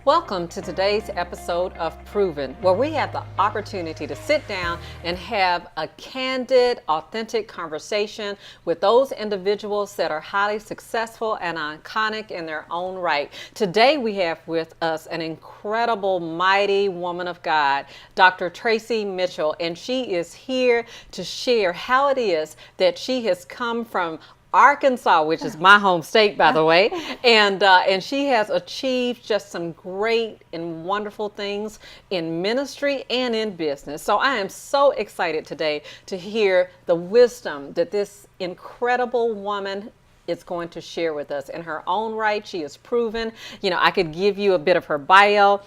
Welcome to today's episode of Proven, where we have the opportunity to sit down and have a candid, authentic conversation with those individuals that are highly successful and iconic in their own right. Today we have with us an incredible, mighty woman of God, Dr. Tracey Mitchell, and she is here to share how it is that she has come from Arkansas, which is my home state, by the way, and she has achieved just some great and wonderful things in ministry and in business. So I am so excited today to hear the wisdom that this incredible woman is going to share with us. In her own right, she is proven. You know, I could give you a bit of her bio.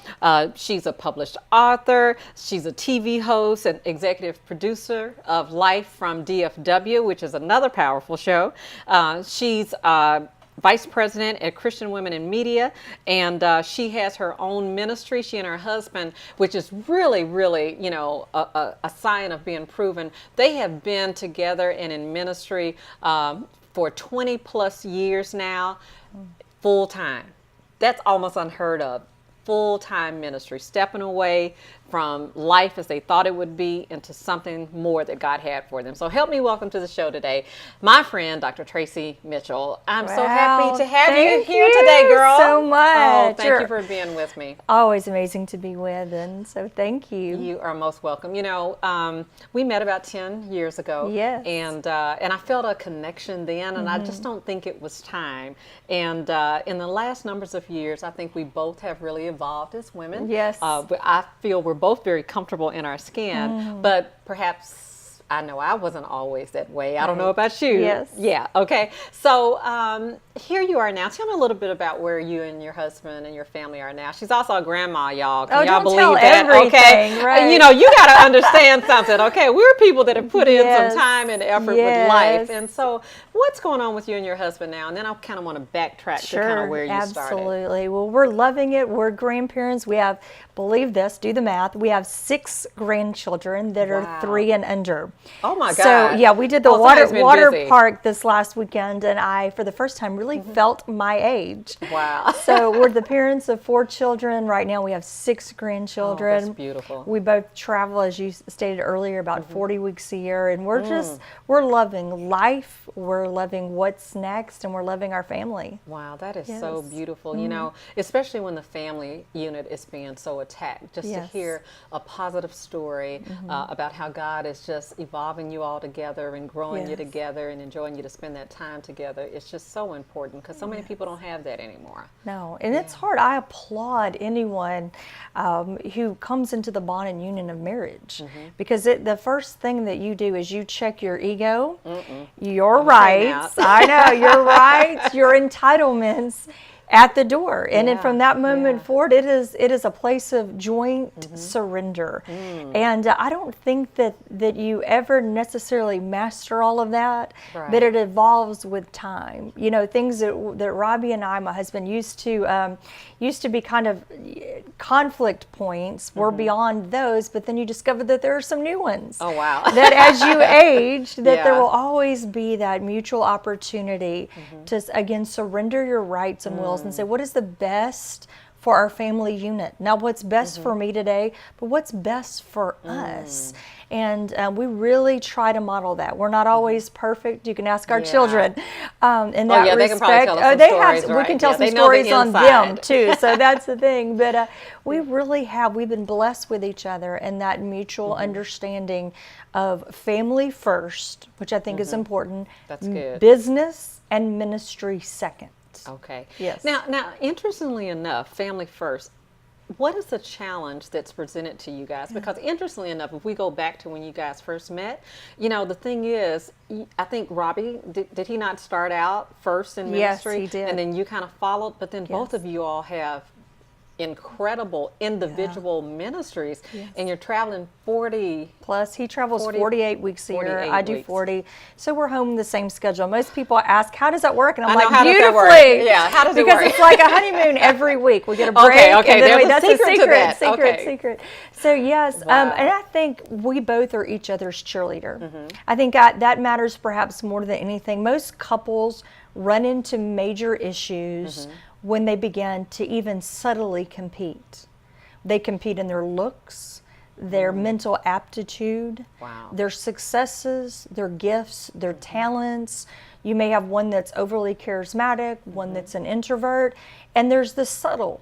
She's a published author. She's a TV host and executive producer of Life from DFW, which is another powerful show. She's vice president at Christian Women in Media, and she has her own ministry, she and her husband, which is really, you know, a sign of being proven. They have been together and in ministry for 20 plus years now, full time. That's almost unheard of. Full-time ministry, stepping away from life as they thought it would be into something more that God had for them. So help me welcome to the show today, my friend, Dr. Tracey Mitchell. I'm so happy to have you here today, girl. So much. Oh, thank you for being with me. Always amazing to be with, and so thank you. You are most welcome. You know, we met about 10 years ago. Yes. And I felt a connection then, and I just don't think it was time. And in the last numbers of years, I think we both have really evolved as women. Yes. I feel we're both very comfortable in our skin, but perhaps I know I wasn't always that way. I don't know about you. Yes. Yeah. Okay. So here you are now. Tell me a little bit about where you and your husband and your family are now. She's also a grandma, y'all. Can y'all believe tell that? Everything, okay. Right. You know, you got to understand something. Okay. We're people that have put in some time and effort with life. And so what's going on with you and your husband now? And then I kind of want to backtrack to kind of where you started. Absolutely. Well, we're loving it. We're grandparents. We have, believe this, do the math. We have 6 grandchildren that are 3 and under. Oh my God. So yeah, we did the water park this last weekend, and I, for the first time, really felt my age. Wow. So we're the parents of 4 children. Right now we have 6 grandchildren. Oh, that's beautiful. We both travel, as you stated earlier, about 40 weeks a year, and we're just, we're loving life, we're loving what's next, and we're loving our family. Wow, that is so beautiful. You know, especially when the family unit is being so attacked, just to hear a positive story about how God is just evolving you all together and growing you together and enjoying you to spend that time together. It's just so important because so many people don't have that anymore. No, and it's hard. I applaud anyone who comes into the bond and union of marriage, because the first thing that you do is you check your ego, your rights, I know, your rights, your entitlements at the door, and then from that moment forward, it is a place of joint surrender. And I don't think that you ever necessarily master all of that, but it evolves with time. You know, things that Robbie and I, my husband, used to be kind of conflict points. We're beyond those, but then you discover that there are some new ones. Oh wow! That as you age, that there will always be that mutual opportunity to again surrender your rights and wills and say, what is the best for our family unit? Now, what's best for me today, but what's best for us? And we really try to model that. We're not always perfect. You can ask our children in that respect. They can probably tell us some stories, we can tell some stories on them too. So that's the thing. But we really have. We've been blessed with each other and that mutual understanding of family first, which I think is important. That's good. Business and ministry second. Okay. Yes. Now, interestingly enough, family first. What is the challenge that's presented to you guys? Because interestingly enough, if we go back to when you guys first met, you know, the thing is, I think Robbie, did he not start out first in ministry? Yes, he did. And then you kind of followed, but then both of you all have incredible individual ministries, and you're traveling 40 plus. He travels 48 weeks a year. I do weeks. 40. So we're home the same schedule. Most people ask, how does that work? And I'm I know, like, how does that work? beautifully. Yeah, how does it because work? it's like a honeymoon every week. We get a break. Okay, and then there's a that's secret to that. secret. So yes, and I think we both are each other's cheerleader. I think that matters perhaps more than anything. Most couples run into major issues when they begin to even subtly compete. They compete in their looks, their mental aptitude, Wow. their successes, their gifts, their talents. You may have one that's overly charismatic, one that's an introvert, and there's the subtle.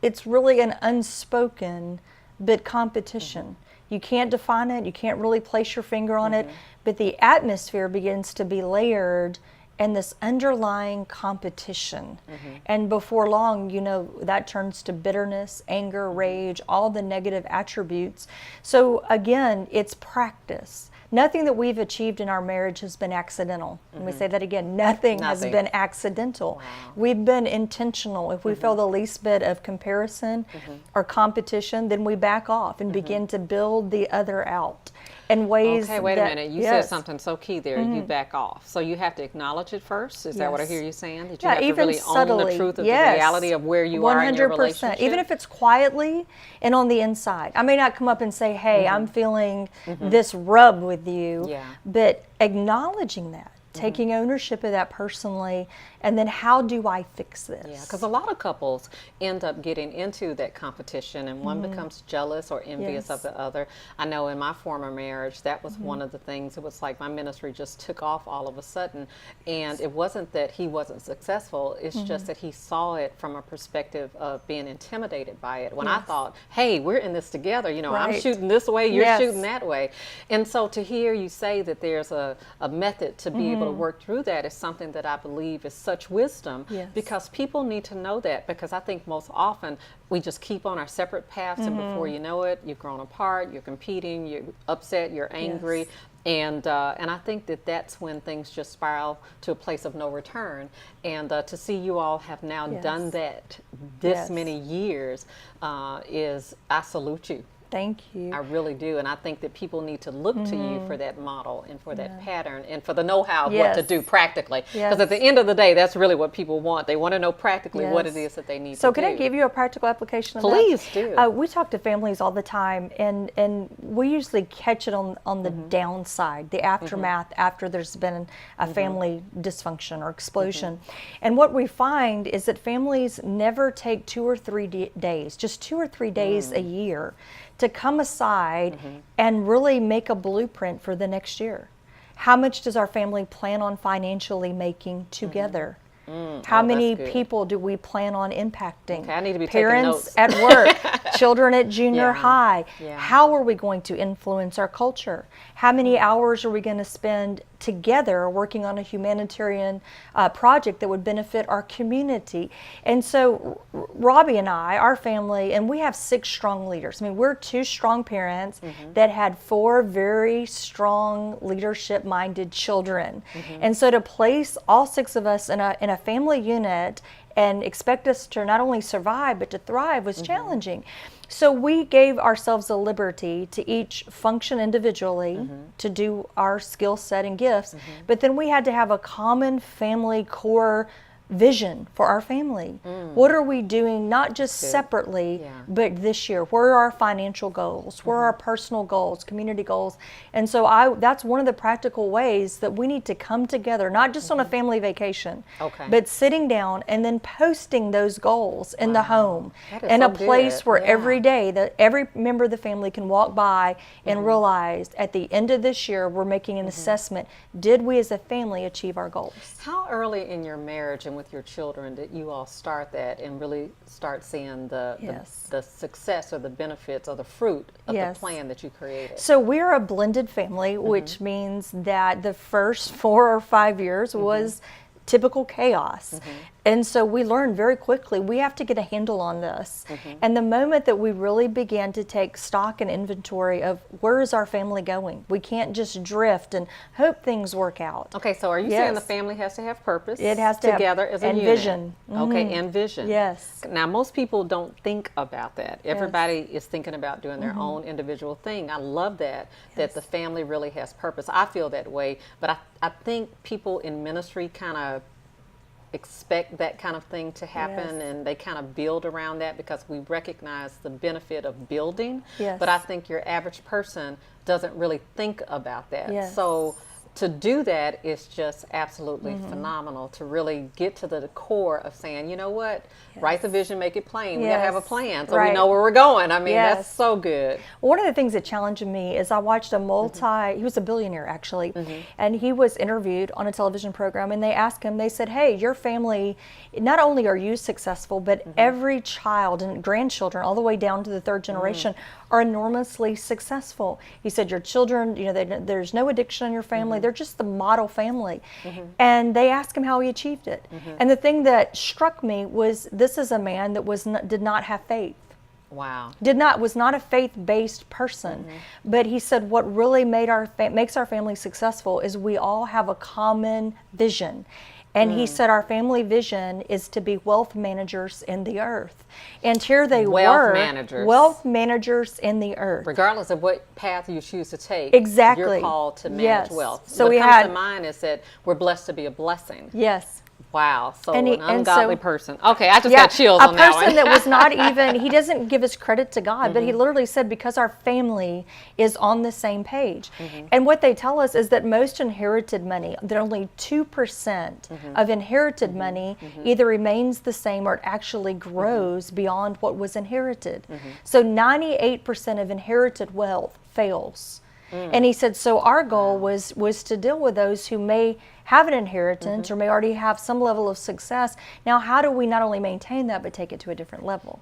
It's really an unspoken but competition. You can't define it, you can't really place your finger on it, but the atmosphere begins to be layered and this underlying competition. And before long, you know, that turns to bitterness, anger, rage, all the negative attributes. So again, it's practice. Nothing that we've achieved in our marriage has been accidental. Let me say that again. Nothing has been accidental. We've been intentional. If we feel the least bit of comparison or competition, then we back off and begin to build the other out in ways Okay, wait a minute. You said yes. something so key there. You back off. So you have to acknowledge it first? Is that what I Yes. hear you saying? That you Yeah, have to even really own subtly, the truth of yes. the reality of where you are in your 100%. relationship? Even if it's quietly and on the inside. I may not come up and say, hey, I'm feeling this rub with you, Yeah. but acknowledging that, taking ownership of that personally, and then how do I fix this? Yeah, because a lot of couples end up getting into that competition and one becomes jealous or envious of Yes. the other. I know in my former marriage, that was one of the things. It was like my ministry just took off all of a sudden. And it wasn't that he wasn't successful, it's just that he saw it from a perspective of being intimidated by it. When I Yes. thought, hey, we're in this together, you know, I'm Right. shooting this way, you're Yes. shooting that way. And so to hear you say that there's a method to be able to work through that is something that I believe is such wisdom, Yes. because people need to know that, because I think most often we just keep on our separate paths and before you know it, you've grown apart, you're competing, you're upset, you're angry. Yes. And I think that that's when things just spiral to a place of no return. And to see you all have now Yes. done that this Yes. many years is, I salute you. Thank you. I really do, and I think that people need to look to you for that model and for that pattern and for the know-how of what to Yes. do practically. Because Yes. at the end of the day, that's really what people want. They want to know practically what it Yes. is that they need So to do. can I give you a practical application of Please that? do. We talk to families all the time, and we usually catch it on the downside, the aftermath after there's been a family dysfunction or explosion. And what we find is that families never take 2 or 3 days, just 2 or 3 days a year, to come aside and really make a blueprint for the next year. How much does our family plan on financially making together? How Oh, many that's good. people do we plan on impacting? Okay, I need to be taking Parents notes. at work, children at junior Yeah, high. yeah. How are we going to influence our culture? How many hours are we going to spend together working on a humanitarian project that would benefit our community? And so Robbie and I, our family, and we have 6 strong leaders. I mean, we're 2 strong parents that had 4 very strong leadership-minded children. And so to place all 6 of us in a family unit and expect us to not only survive but to thrive was challenging. So we gave ourselves a liberty to each function individually to do our skill set and gifts, but then we had to have a common family core vision for our family. What are we doing, not just separately, Yeah. but this year? Where are our financial goals? Where are our personal goals, community goals? And so that's one of the practical ways that we need to come together, not just on a family vacation, Okay. but sitting down and then posting those goals in the home, That is in so a place good. where Yeah. every day that every member of the family can walk by and realize at the end of this year, we're making an assessment. Did we as a family achieve our goals? How early in your marriage and with your children did you all start that and really start seeing Yes. the success or the benefits or the fruit of Yes. the plan that you created? So we're a blended family, which means that the first 4 or 5 years was typical chaos. And so we learned very quickly we have to get a handle on this. And the moment that we really began to take stock and inventory of where is our family going, we can't just drift and hope things work out. Okay, so are you saying the Yes. family has to have purpose? It has to have- together as a and unit? vision. Okay, and vision. Yes. Now, most people don't think about that. Everybody is thinking about doing their own individual thing. I love that the family really has purpose. I feel that way, but I think people in ministry kind of expect that kind of thing to happen, Yes. and they kind of build around that because we recognize the benefit of building. Yes. But I think your average person doesn't really think about that. Yes. So to do that is just absolutely phenomenal, to really get to the core of saying, you know what, write the vision, make it plain. We got to have a plan so we know where we're going. I mean, that's so good. One of the things that challenged me is I watched he was a billionaire actually, and he was interviewed on a television program, and they asked him, they said, hey, your family, not only are you successful, but every child and grandchildren all the way down to the third generation are enormously successful. He said, your children, you know, there's no addiction in your family. They're just the model family. And they asked him how he achieved it. And the thing that struck me was, this is a man that did not have faith. Wow. Was not a faith-based person. But he said what really makes our family successful is we all have a common vision. And he said our family vision is to be wealth managers in the earth. And here they were. Wealth managers in the earth. Regardless of what path you choose to take, exactly, you're called to manage wealth. So what comes to mind is that we're blessed to be a blessing. Yes. Wow, so an ungodly person. Okay, I just got chills on that one. A person that was not even, he doesn't give us credit to God, but he literally said, because our family is on the same page. And what they tell us is that most inherited money, that only 2% of inherited money either remains the same or it actually grows beyond what was inherited. So 98% of inherited wealth fails. And he said, so our goal was to deal with those who may have an inheritance or may already have some level of success. Now, how do we not only maintain that, but take it to a different level?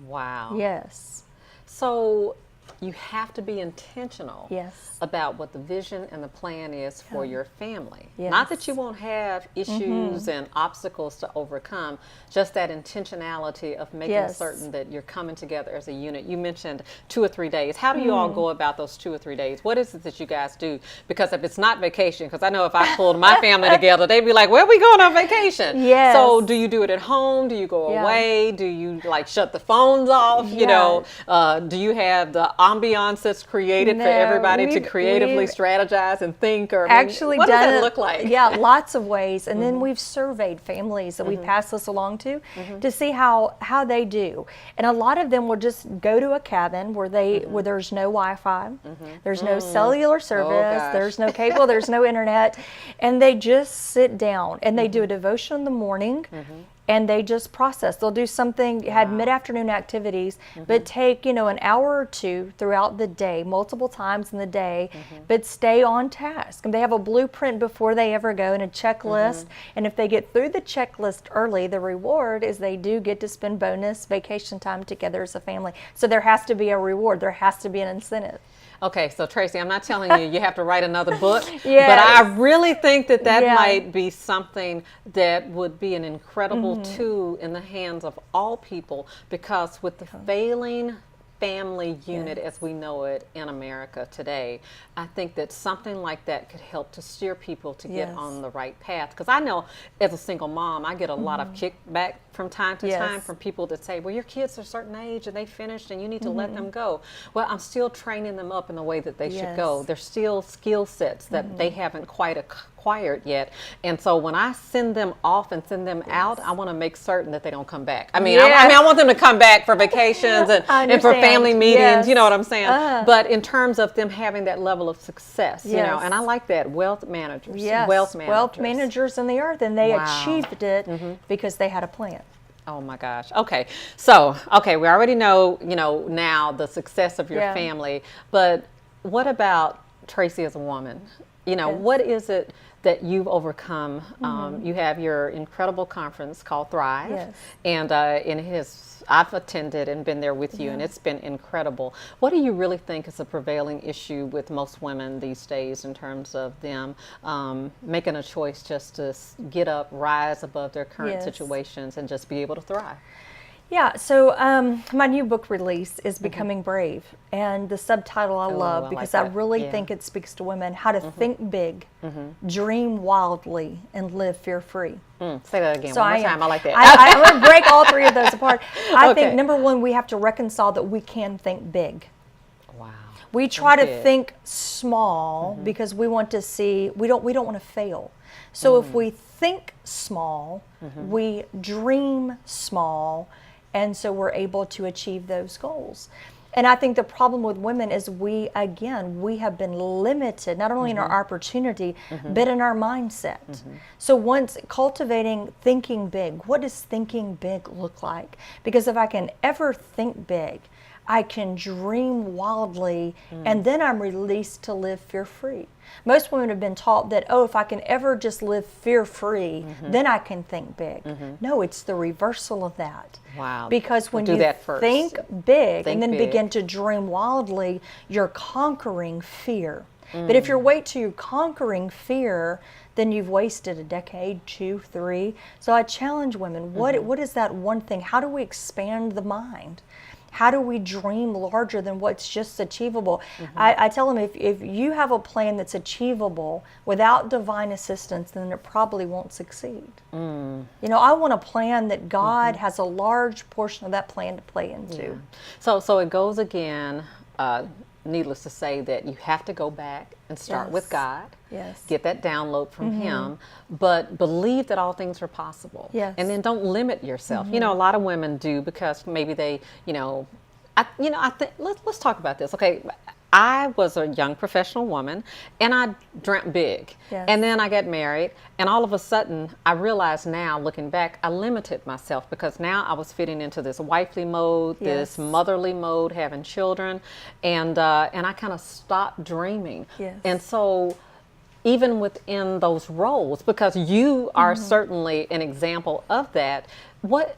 Wow. Yes. So you have to be intentional yes. about what the vision and the plan is for your family. Yes. Not that you won't have issues and obstacles to overcome, just that intentionality of making yes. certain that you're coming together as a unit. You mentioned 2 or 3 days. How do you all go about those 2 or 3 days? What is it that you guys do? Because if it's not vacation, because I know if I pulled my family together, they'd be like, where are we going on vacation? Yes. So do you do it at home? Do you go away? Do you like shut the phones off? You know, do you have the ambiance that's created for everybody to creatively strategize and think? Or actually, what does that look like? Yeah, lots of ways. And then we've surveyed families that we've passed this along to see how they do. And a lot of them will just go to a cabin where where there's no Wi-Fi, there's no cellular service, there's no cable, there's no internet, and they just sit down and they do a devotion in the morning. And they just process. They'll do something, had mid-afternoon activities, but take, an hour or two throughout the day, multiple times in the day, but stay on task. And they have a blueprint before they ever go and a checklist. And if they get through the checklist early, the reward is they do get to spend bonus vacation time together as a family. So there has to be a reward. There has to be an incentive. Okay, so Tracey, I'm not telling you have to write another book, but I really think that might be something that would be an incredible tool in the hands of all people, because with the failing family unit as we know it in America today, I think that something like that could help to steer people to get on the right path. Because I know as a single mom, I get a lot of kickback from time to time from people that say, well, your kids are a certain age and they finished and you need to let them go. Well, I'm still training them up in the way that they should go. There's still skill sets that they haven't quite acquired yet. And so when I send them off and send them out, I want to make certain that they don't come back. I mean, I want them to come back for vacations and for family meetings, you know what I'm saying? But in terms of them having that level of success, you know, and I like that, wealth managers, wealth managers in the earth, and they achieved it because they had a plan. Oh my gosh. Okay. So, we already know, now the success of your family, but what about Tracey as a woman? What is it that you've overcome? You have your incredible conference called Thrive, and I've attended and been there with you, and it's been incredible. What do you really think is a prevailing issue with most women these days in terms of them making a choice just to get up, rise above their current situations, and just be able to thrive? Yeah, so my new book release is Becoming Brave, and the subtitle I love because I really think it speaks to women how to think big, dream wildly, and live fear-free. Say that again one more time. I like that. I'm going to break all three of those apart. I think number one, we have to reconcile that we can think big. Wow. We try to think small because we want to see, we don't want to fail. So if we think small, we dream small, and so we're able to achieve those goals. And I think the problem with women is we have been limited, not only in our opportunity, but in our mindset. So once cultivating thinking big, what does thinking big look like? Because if I can ever think big, I can dream wildly, and then I'm released to live fear-free. Most women have been taught that, oh, if I can ever just live fear-free, then I can think big. No, it's the reversal of that. Wow. Because when Do you that first. think big Think and then big. begin to dream wildly, you're conquering fear. But if you wait till you're conquering fear, then you've wasted a decade, 2, 3. So I challenge women, what is that one thing? How do we expand the mind? How do we dream larger than what's just achievable? I tell them, if you have a plan that's achievable without divine assistance, then it probably won't succeed. You know, I want a plan that God has a large portion of that plan to play into. Yeah. So it goes again, needless to say, that you have to go back and start with God. Yes. Get that download from Him, but believe that all things are possible. Yes. And then don't limit yourself. You know, a lot of women do because maybe they, I think let's talk about this. Okay, I was a young professional woman, and I dreamt big. Yes. And then I got married, and all of a sudden, I realize now, looking back, I limited myself because now I was fitting into this wifely mode, this motherly mode, having children, and I kind of stopped dreaming. Yes. And so, even within those roles, because you are certainly an example of that,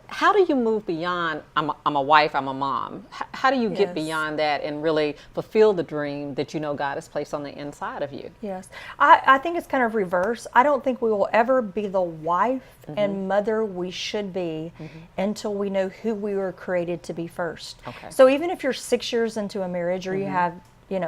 how do you move beyond, I'm a wife, I'm a mom? How do you get beyond that and really fulfill the dream that you know God has placed on the inside of you? Yes. I think it's kind of reverse. I don't think we will ever be the wife and mother we should be until we know who we were created to be first. Okay. So even if you're 6 years into a marriage or you have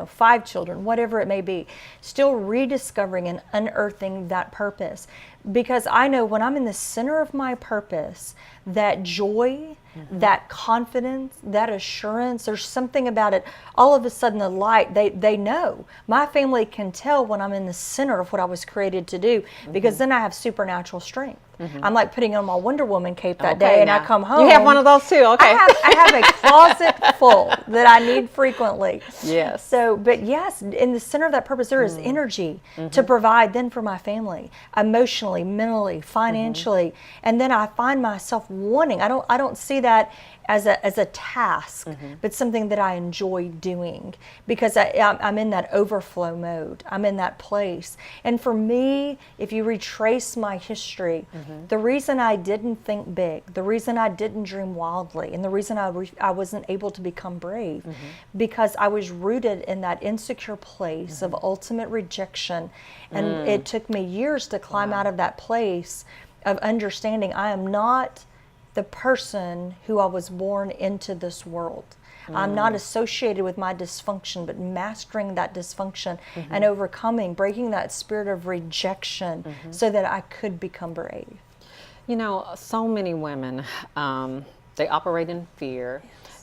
5 children, whatever it may be, still rediscovering and unearthing that purpose. Because I know when I'm in the center of my purpose, that joy, that confidence, that assurance, there's something about it. All of a sudden the light, they know. My family can tell when I'm in the center of what I was created to do, because then I have supernatural strength. I'm like putting on my Wonder Woman cape that day, and I come home. You have one of those too, okay. I have a closet full that I need frequently. Yes. So, but yes, in the center of that purpose, there is energy to provide then for my family, emotionally, mentally, financially, and then I find myself wanting. I don't see that as a task, but something that I enjoy doing, because I'm in that overflow mode. I'm in that place. And for me, if you retrace my history, the reason I didn't think big, the reason I didn't dream wildly, and the reason I wasn't able to become brave, because I was rooted in that insecure place of ultimate rejection. And it took me years to climb out of that place of understanding I am not the person who I was born into this world. I'm not associated with my dysfunction, but mastering that dysfunction and overcoming, breaking that spirit of rejection so that I could become brave. You know, so many women, they operate in fear.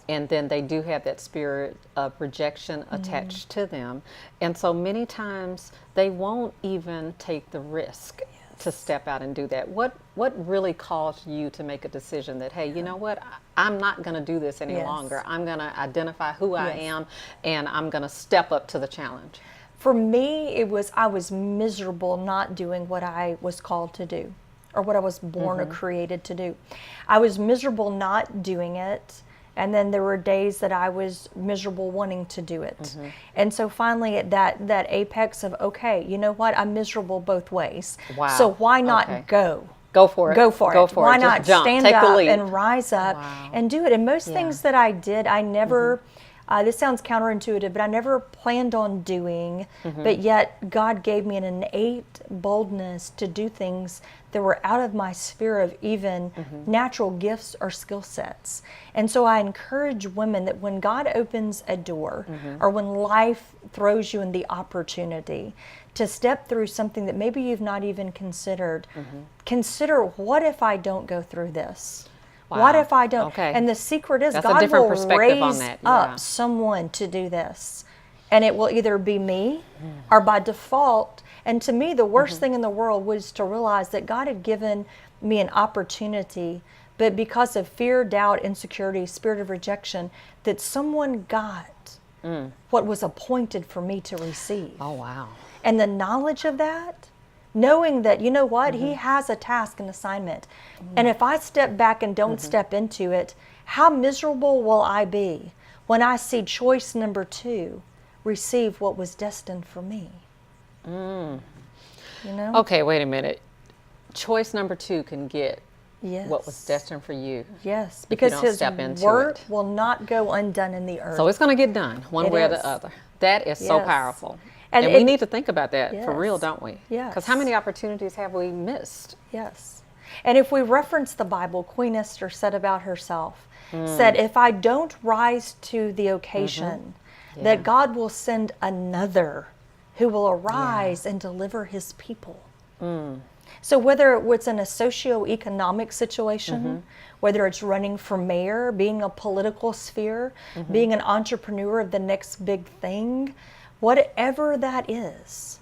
And then they do have that spirit of rejection attached to them. And so many times they won't even take the risk to step out and do that. What really caused you to make a decision that, hey, you know what, I'm not going to do this any longer. I'm going to identify who I am, and I'm going to step up to the challenge? For me, I was miserable not doing what I was called to do, or what I was born or created to do. I was miserable not doing it. And then there were days that I was miserable wanting to do it. And so finally at that apex of, okay, you know what, I'm miserable both ways. Wow. So why not go? Go for it. Go for it. Why Just not jump. stand Take the up leap. and rise up and do it? And most things that I did, I never, this sounds counterintuitive, but I never planned on doing, but yet God gave me an innate boldness to do things that were out of my sphere of even natural gifts or skill sets. And so I encourage women that when God opens a door or when life throws you in the opportunity to step through something that maybe you've not even considered, consider, what if I don't go through this? Wow. What if I don't? Okay. And the secret is That's a God different will perspective on raise that. up someone to do this. And it will either be me or by default. And to me, the worst thing in the world was to realize that God had given me an opportunity, but because of fear, doubt, insecurity, spirit of rejection, that someone got what was appointed for me to receive. Oh, wow. And the knowledge of that, knowing that, you know what, he has a task and assignment. And if I step back and don't step into it, how miserable will I be when I see choice number 2 receive what was destined for me? You know? Okay, wait a minute. Choice number 2 can get Yes. what was destined for you. Yes, if you because don't his step into work it. will not go undone in the earth. So it's going to get done one It way or is. the other. That is so Yes. powerful. And And we it- need to think about that for real, Yes. don't we? Yes. Because how many opportunities have we missed? Yes. And if we reference the Bible, Queen Esther said about herself, said, if I don't rise to the occasion, that God will send another who will arise and deliver his people. So whether it's in a socioeconomic situation, whether it's running for mayor, being a political sphere, being an entrepreneur of the next big thing, whatever that is,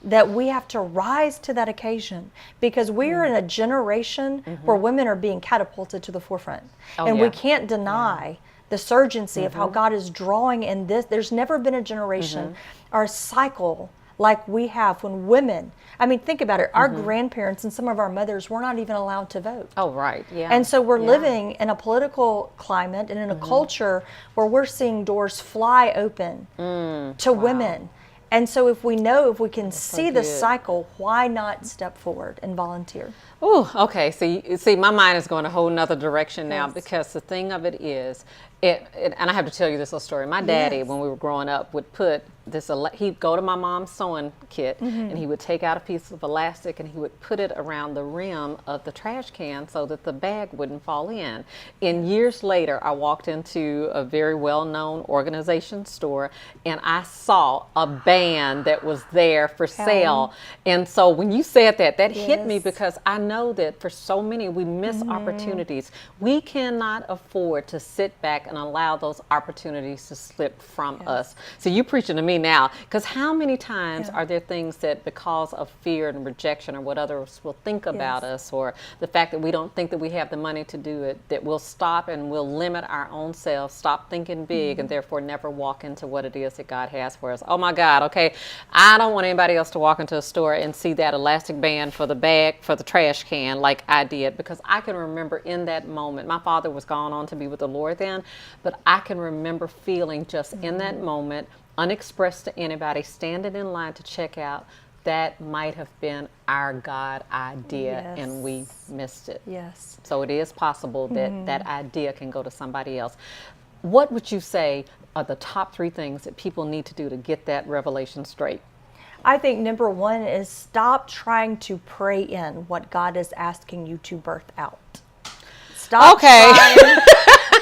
that we have to rise to that occasion, because we are in a generation where women are being catapulted to the forefront. And we can't deny the surgency of how God is drawing in this. There's never been a generation or a cycle like we have when women, I mean, think about it. Our grandparents and some of our mothers were not even allowed to vote. Oh, right. Yeah. And so we're living in a political climate and in a culture where we're seeing doors fly open to women. And so if we know, if we can see the good. cycle, why not step forward and volunteer? Oh, okay. See, my mind is going a whole nother direction now, Yes. because the thing of it is, and I have to tell you this little story. My daddy, Yes. when we were growing up, would put this, he'd go to my mom's sewing kit and he would take out a piece of elastic and he would put it around the rim of the trash can so that the bag wouldn't fall in. And years later, I walked into a very well-known organization store and I saw a band that was there for sale. And so when you said that, that hit me, Yes. because I know that for so many, we miss opportunities. We cannot afford to sit back and allow those opportunities to slip from us. So you preaching to me now, because how many times are there things that because of fear and rejection or what others will think about us, or the fact that we don't think that we have the money to do it, that we'll stop and we'll limit our own selves, stop thinking big, and therefore never walk into what it is that God has for us. Oh my God, okay, I don't want anybody else to walk into a store and see that elastic band for the bag, for the trash can, like I did, because I can remember in that moment, my father was gone on to be with the Lord then, but I can remember feeling just in that moment, unexpressed to anybody, standing in line to check out, that might have been our God idea and we missed it. Yes. So it is possible that that idea can go to somebody else. What would you say are the top 3 things that people need to do to get that revelation straight? I think number 1 is stop trying to pray in what God is asking you to birth out. Stop trying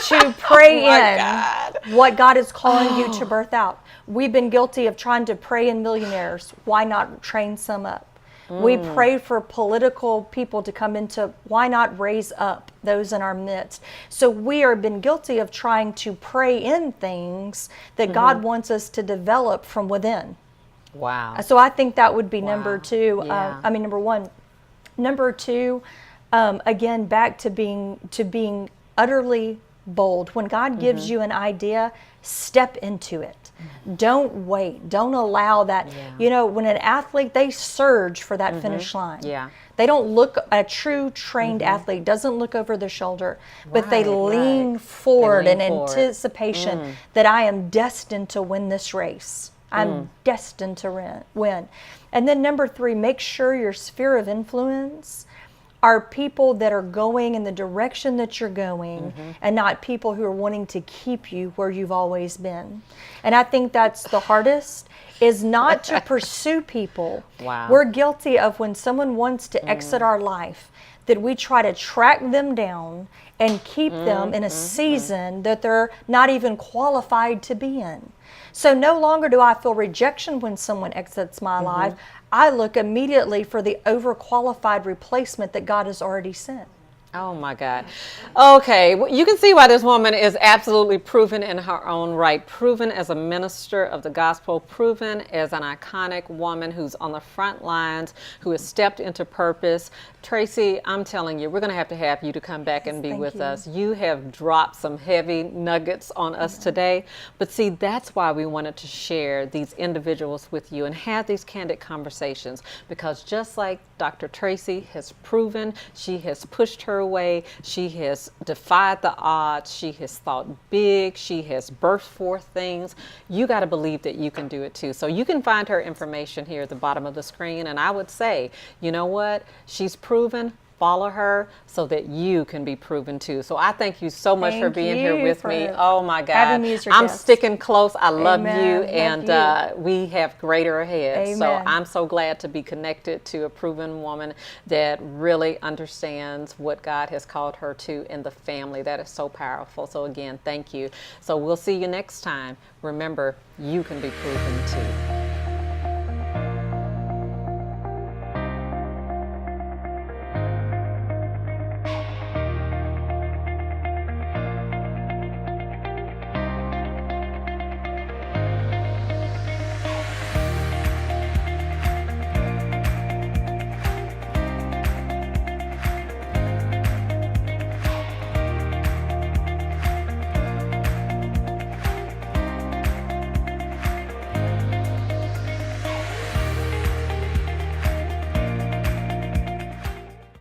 to pray in what God is calling you to birth out. We've been guilty of trying to pray in millionaires. Why not train some up? We pray for political people to come into, why not raise up those in our midst? So we are been guilty of trying to pray in things that God wants us to develop from within. Wow. So I think that would be number 2. Yeah. Number 1. Number 2, again, back to being utterly bold. When God gives you an idea, step into it. Don't wait. Don't allow that. You know, when an athlete, they surge for that finish line. Yeah. They don't look, a true trained athlete doesn't look over their shoulder, but they lean forward in anticipation that I am destined to win this race. I'm destined to win. And then number 3, make sure your sphere of influence are people that are going in the direction that you're going and not people who are wanting to keep you where you've always been. And I think that's the hardest, is not to pursue people. Wow. We're guilty of when someone wants to exit our life, that we try to track them down and keep them in a season that they're not even qualified to be in. So no longer do I feel rejection when someone exits my life. I look immediately for the overqualified replacement that God has already sent. Oh my God. Okay, well, you can see why this woman is absolutely proven in her own right. Proven as a minister of the gospel, proven as an iconic woman who's on the front lines, who has stepped into purpose. Tracey, I'm telling you, we're going to have you to come back and be Thank with you. us. You have dropped some heavy nuggets on us today. But see, that's why we wanted to share these individuals with you and have these candid conversations, because just like Dr. Tracey has proven, she has pushed her way, she has defied the odds, she has thought big, she has birthed forth things. You got to believe that you can do it too. So you can find her information here at the bottom of the screen. And I would say, you know what? She's proven. Follow her so that you can be proven too. So I thank you so much for Thank being here you with for me. Oh my God. having me as your I'm guest. sticking close. I love Amen. you. Love And we have greater ahead. So Amen. I'm so glad to be connected to a proven woman that really understands what God has called her to in the family. That is so powerful. So again, thank you. So we'll see you next time. Remember, you can be proven too.